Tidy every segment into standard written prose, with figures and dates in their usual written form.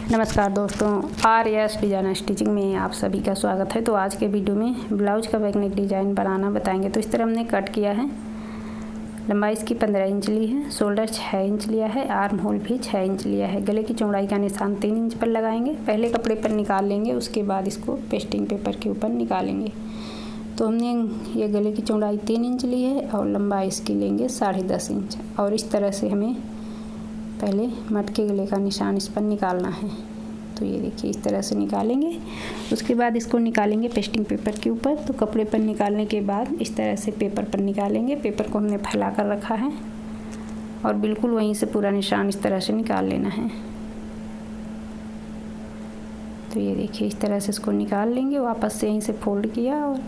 नमस्कार दोस्तों, RS design stitching में आप सभी का स्वागत है। तो आज के वीडियो में ब्लाउज का बैकनेक डिज़ाइन बनाना बताएंगे। तो इस तरह हमने कट किया है। लंबाई इसकी 15 इंच ली है, शोल्डर 6 इंच लिया है, आर्म होल भी 6 इंच लिया है। गले की चौड़ाई का निशान 3 इंच पर लगाएंगे। पहले कपड़े पर निकाल लेंगे, उसके बाद इसको पेस्टिंग पेपर के ऊपर निकालेंगे। तो हमने ये गले की चौड़ाई 3 इंच ली है और लंबाई इसकी लेंगे 10.5 इंच। और इस तरह से हमें पहले मटके गले का निशान इस पर निकालना है। तो ये देखिए इस तरह से निकालेंगे। उसके बाद इसको निकालेंगे पेस्टिंग पेपर के ऊपर। तो कपड़े पर निकालने के बाद इस तरह से पेपर पर निकालेंगे। पेपर को हमने फैला कर रखा है और बिल्कुल वहीं से पूरा निशान इस तरह से निकाल लेना है। तो ये देखिए इस तरह से इसको निकाल लेंगे। वापस से यहीं से फोल्ड किया और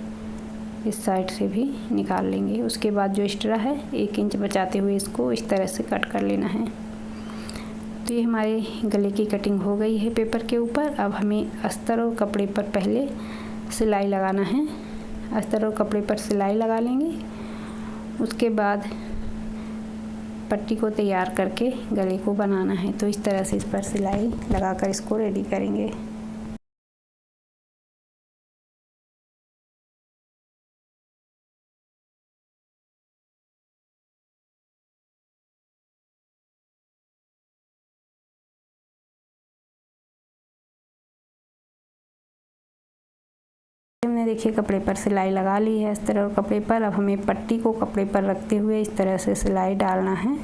इस साइड से भी निकाल लेंगे। उसके बाद जो एक्स्ट्रा है 1 इंच बचाते हुए इसको इस तरह से कट कर लेना है। तो ये हमारे गले की कटिंग हो गई है पेपर के ऊपर। अब हमें अस्तर और कपड़े पर पहले सिलाई लगाना है। अस्तर और कपड़े पर सिलाई लगा लेंगे। उसके बाद पट्टी को तैयार करके गले को बनाना है। तो इस तरह से इस पर सिलाई लगाकर इसको रेडी करेंगे। हमने देखिए कपड़े पर सिलाई लगा ली है अस्तर और कपड़े पर। अब हमें पट्टी को कपड़े पर रखते हुए इस तरह से सिलाई डालना है।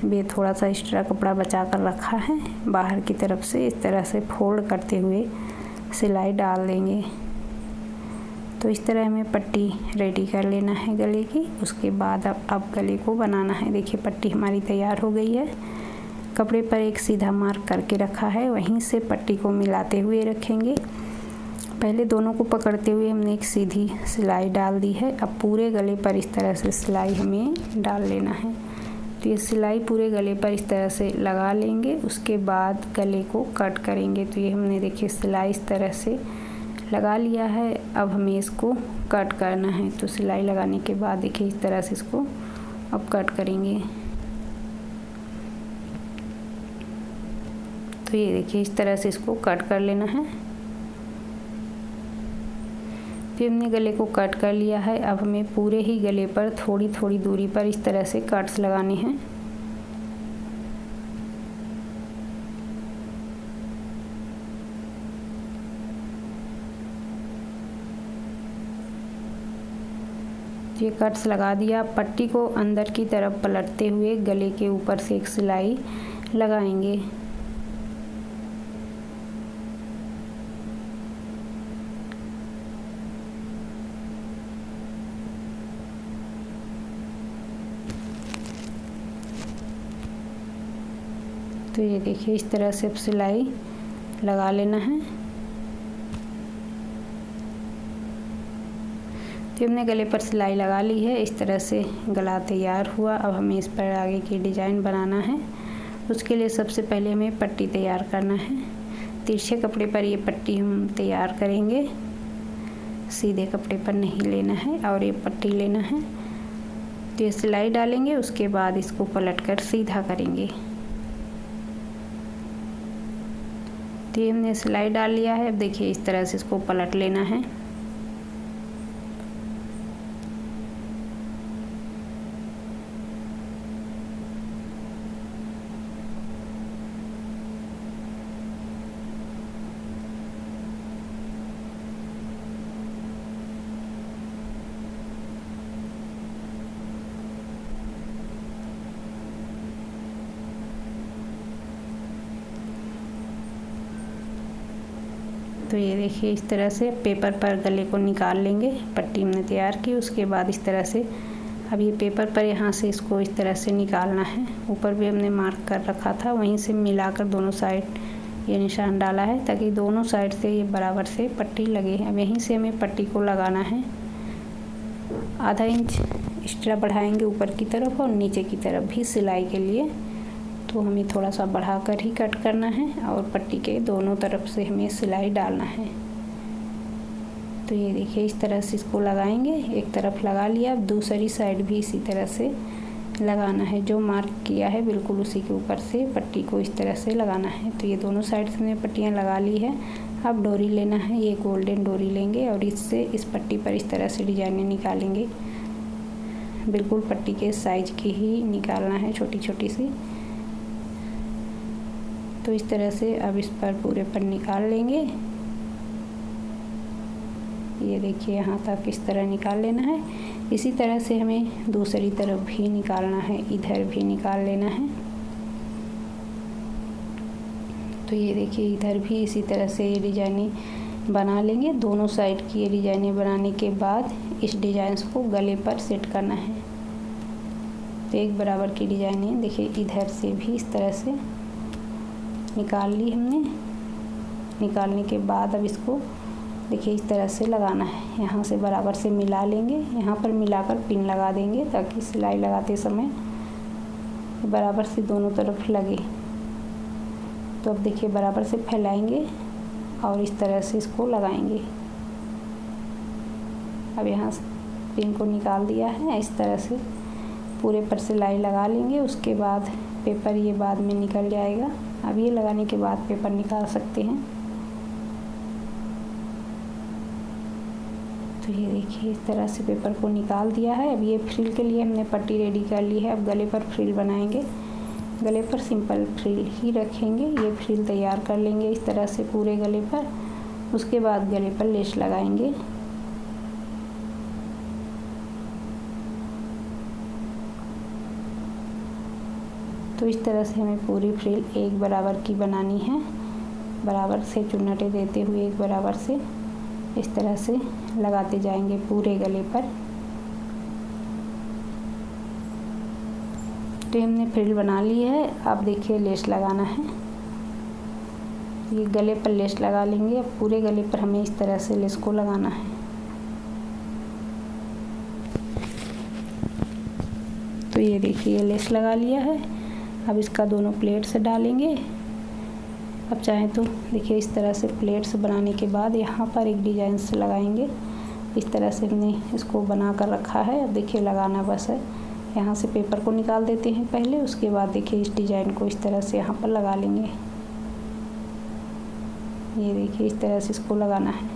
ये थोड़ा सा एक्स्ट्रा कपड़ा बचा कर रखा है। बाहर की तरफ से इस तरह से फोल्ड करते हुए सिलाई डाल देंगे। तो इस तरह हमें पट्टी रेडी कर लेना है गले की। उसके बाद अब गले को बनाना है। देखिए पट्टी हमारी तैयार हो गई है। कपड़े पर एक सीधा मार्क करके रखा है, वहीं से पट्टी को मिलाते हुए रखेंगे। पहले दोनों को पकड़ते हुए हमने एक सीधी सिलाई डाल दी है। अब पूरे गले पर इस तरह से सिलाई हमें डाल लेना है। तो ये सिलाई पूरे गले पर इस तरह से लगा लेंगे। उसके बाद गले को कट करेंगे। तो ये हमने देखिए सिलाई इस तरह से लगा लिया है। अब हमें इसको कट करना है। तो सिलाई लगाने के बाद देखिए इस तरह से इसको अब कट करेंगे। तो ये देखिए इस तरह से इसको कट कर लेना है। फिर हमने गले को कट कर लिया है। अब हमें पूरे ही गले पर थोड़ी थोड़ी दूरी पर इस तरह से कट्स लगाने हैं। ये कट्स लगा दिया। पट्टी को अंदर की तरफ पलटते हुए गले के ऊपर से एक सिलाई लगाएंगे। तो ये देखिए इस तरह से अब सिलाई लगा लेना है। तो हमने गले पर सिलाई लगा ली है। इस तरह से गला तैयार हुआ। अब हमें इस पर आगे की डिज़ाइन बनाना है। उसके लिए सबसे पहले हमें पट्टी तैयार करना है। तिरछे कपड़े पर ये पट्टी हम तैयार करेंगे, सीधे कपड़े पर नहीं लेना है। और ये पट्टी लेना है। तो ये सिलाई डालेंगे, उसके बाद इसको पलटकर सीधा करेंगे। तो ये हमने सिलाई डाल लिया है। अब देखिए इस तरह से इसको पलट लेना है। तो ये देखिए इस तरह से पेपर पर गले को निकाल लेंगे। पट्टी हमने तैयार की। उसके बाद इस तरह से अब ये पेपर पर यहाँ से इसको इस तरह से निकालना है। ऊपर भी हमने मार्क कर रखा था, वहीं से मिलाकर दोनों साइड ये निशान डाला है ताकि दोनों साइड से ये बराबर से पट्टी लगे। अब यहीं से हमें पट्टी को लगाना है। आधा इंच एक्स्ट्रा बढ़ाएंगे ऊपर की तरफ और नीचे की तरफ भी सिलाई के लिए। तो हमें थोड़ा सा बढ़ाकर ही कट करना है और पट्टी के दोनों तरफ से हमें सिलाई डालना है। तो ये देखिए इस तरह से इसको लगाएंगे। एक तरफ लगा लिया, अब दूसरी साइड भी इसी तरह से लगाना है। जो मार्क किया है बिल्कुल उसी के ऊपर से पट्टी को इस तरह से लगाना है। तो ये दोनों साइड से हमने पट्टियाँ लगा ली है। अब डोरी लेना है, ये गोल्डन डोरी लेंगे और इससे इस पट्टी पर इस तरह से डिजाइनें निकालेंगे। बिल्कुल पट्टी के साइज की ही निकालना है, छोटी छोटी सी। तो इस तरह से अब इस पर पूरे पर निकाल लेंगे। ये देखिए यहाँ तक इस तरह निकाल लेना है। इसी तरह से हमें दूसरी तरफ भी निकालना है, इधर भी निकाल लेना है। तो ये देखिए इधर भी इसी तरह से ये डिजाइनें बना लेंगे। दोनों साइड की ये डिजाइनें बनाने के बाद इस डिजाइन को गले पर सेट करना है। तो एक बराबर की डिजाइनें देखिए इधर से भी इस तरह से निकाल ली हमने। निकालने के बाद अब इसको देखिए इस तरह से लगाना है। यहाँ से बराबर से मिला लेंगे, यहाँ पर मिलाकर पिन लगा देंगे ताकि सिलाई लगाते समय बराबर से दोनों तरफ लगे। तो अब देखिए बराबर से फैलाएंगे और इस तरह से इसको लगाएंगे। अब यहाँ पिन को निकाल दिया है। इस तरह से पूरे पर सिलाई लगा लेंगे। उसके बाद पेपर ये बाद में निकल जाएगा। अब ये लगाने के बाद पेपर निकाल सकते हैं। तो ये देखिए इस तरह से पेपर को निकाल दिया है। अब ये फ्रिल के लिए हमने पट्टी रेडी कर ली है। अब गले पर फ्रिल बनाएंगे। गले पर सिंपल फ्रिल ही रखेंगे। ये फ्रिल तैयार कर लेंगे इस तरह से पूरे गले पर। उसके बाद गले पर लेस लगाएंगे। तो इस तरह से हमें पूरी फ्रिल एक बराबर की बनानी है। बराबर से चुन्नटें देते हुए एक बराबर से इस तरह से लगाते जाएंगे पूरे गले पर। तो हमने फ्रिल बना ली है। अब देखिए लेस लगाना है। ये गले पर लेस लगा लेंगे। अब पूरे गले पर हमें इस तरह से लेस को लगाना है। तो ये देखिए लेस लगा लिया है। अब इसका दोनों प्लेट्स डालेंगे। अब चाहे तो देखिए इस तरह से प्लेट्स बनाने के बाद यहाँ पर एक डिजाइन से लगाएंगे। इस तरह से हमने इसको बना कर रखा है। अब देखिए लगाना बस है। यहाँ से पेपर को निकाल देते हैं पहले। उसके बाद देखिए इस डिजाइन को इस तरह से यहाँ पर लगा लेंगे। ये देखिए इस तरह से इसको लगाना है।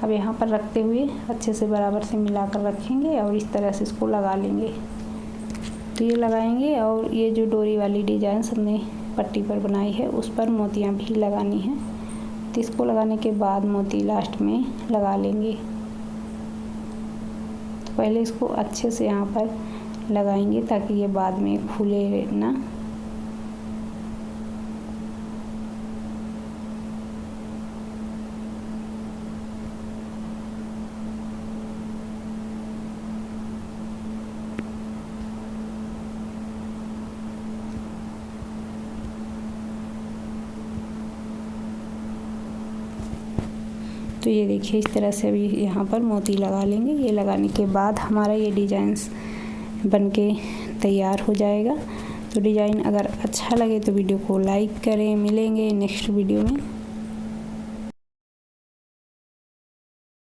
अब यहाँ पर रखते हुए अच्छे से बराबर से मिलाकर रखेंगे और इस तरह से इसको लगा लेंगे। तो ये लगाएंगे और ये जो डोरी वाली डिजाइन हमने पट्टी पर बनाई है उस पर मोतियाँ भी लगानी है। तो इसको लगाने के बाद मोती लास्ट में लगा लेंगे। तो पहले इसको अच्छे से यहाँ पर लगाएंगे ताकि ये बाद में खुले ना। तो ये देखिए इस तरह से अभी यहाँ पर मोती लगा लेंगे। ये लगाने के बाद हमारा ये डिजाइन्स बनके तैयार हो जाएगा। तो डिज़ाइन अगर अच्छा लगे तो वीडियो को लाइक करें। मिलेंगे नेक्स्ट वीडियो में।